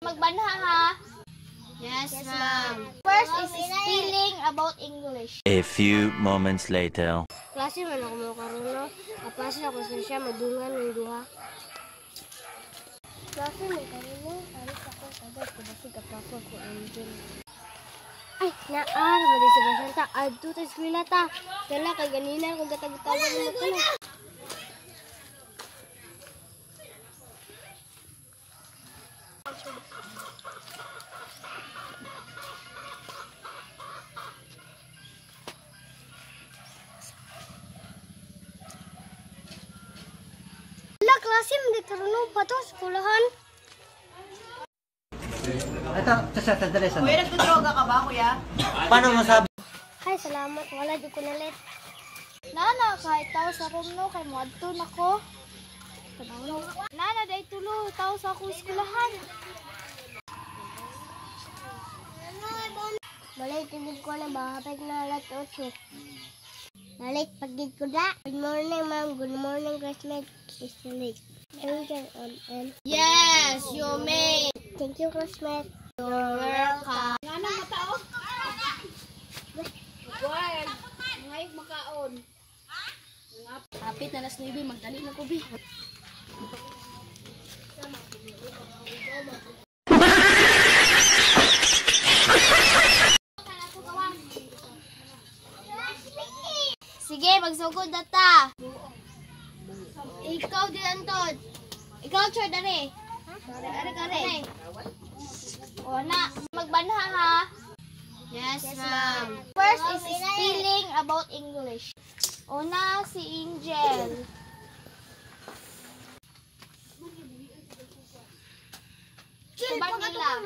Magbanha ha? Yes, ma'am. First is spelling about English. A few moments later. Klase man ako mo karon no. Apasa ako sa siya madungan ng duha. Klase man karon no. Alis ako sagad ko basi kapako ko engine. Ay, naa mo di sa basanta. Adto ta eskwela ta. Kala kay ganina kung katag-tagan mo ko. Klase mo karon pa to skulahan. Ito, sandali. Kuya, nagdodroga ka ba, kuya? Paano masabi? Ay, salamat. Wala di ko nalit. Nana, kahit tao sa room no, kay mo adto nako. Nana, day tulo, tao sa akong eskwelahan. Balay, tindig ko na bakapag na alat 8. Balik, pagid ko na. Good morning, ma'am. Good morning, classmate. It's late. Yes, you may. Thank you, classmate. You're welcome. Nana, matao. Wag. Ngayon makaon. Kapit na las 9, magdali na ko, bi. Sige, magsugod na ta. Ikaw din, Anton. Ikaw, Chor, dali. Dali. O, na. Magbanha, ha? Yes, ma'am. First is spelling about English. Una, si Angel. Subang nila.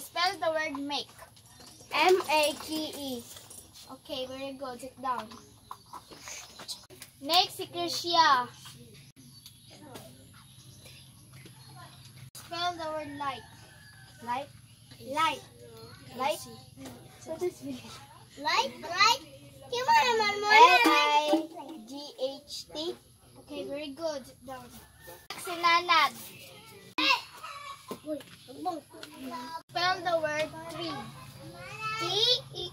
Spell the word make. M-A-K-E. Okay, very good. Sit down. Next, si Krisha. Spell the word light. Light? Light. Light? What is it? Light? L-I-G-H-T. Okay, very good. Sit down. Si Nanat. Spell the word tree. T-R-E-E.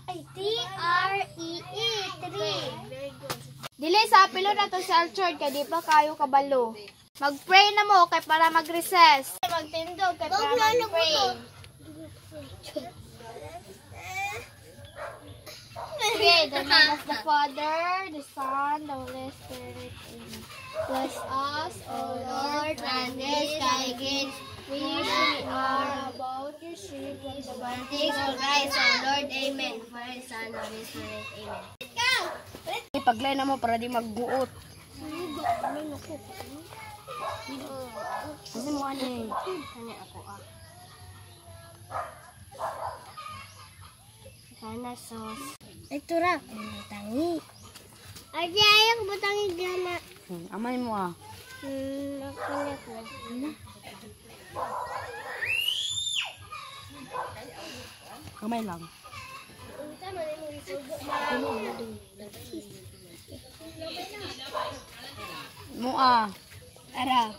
Tree. Very good. Dili sa apilo na to si Alchord kay di pa kayo kabalo. Mag-pray na mo kay para mag-recess. Magtindog kay para mag-pray. Okay, the name of the Father, the Son, the Holy Spirit. Amen. Bless us, O Lord, and this thy gifts. We are about to receive from the blessings of Christ, O Lord. Amen. For His Son, Holy Spirit. Amen. Ipaglay na mo para di magbuot. Kasi mo ano eh. Kanya ako Sana sauce. Ito ra. Butangi. Ay, ayaw butangi gana. Amay mo ah. Nakulit na. Kamay lang. Mo ah. Ara.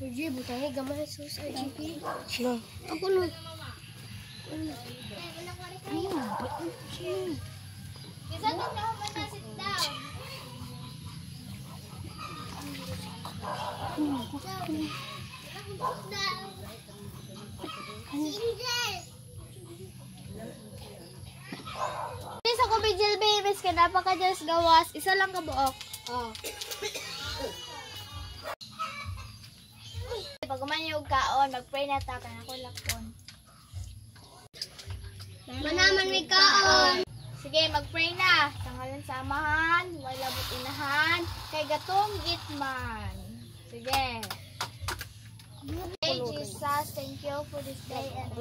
Uji, butangi gamay sauce. GP. Sila. Ako no. Isa to na ako na sit down. Isa ko Bijil Babies ka napaka-Diyos gawas. Isa lang kabuok. Oh. Pag umanyog kaon, mag-pray na ta. Kana ko lakon. Manaman may kaon. Sige, mag-pray na. Tangalan samahan, wala butinahan, kay gatong gitman. Sige. Hey, Jesus, thank you for this day and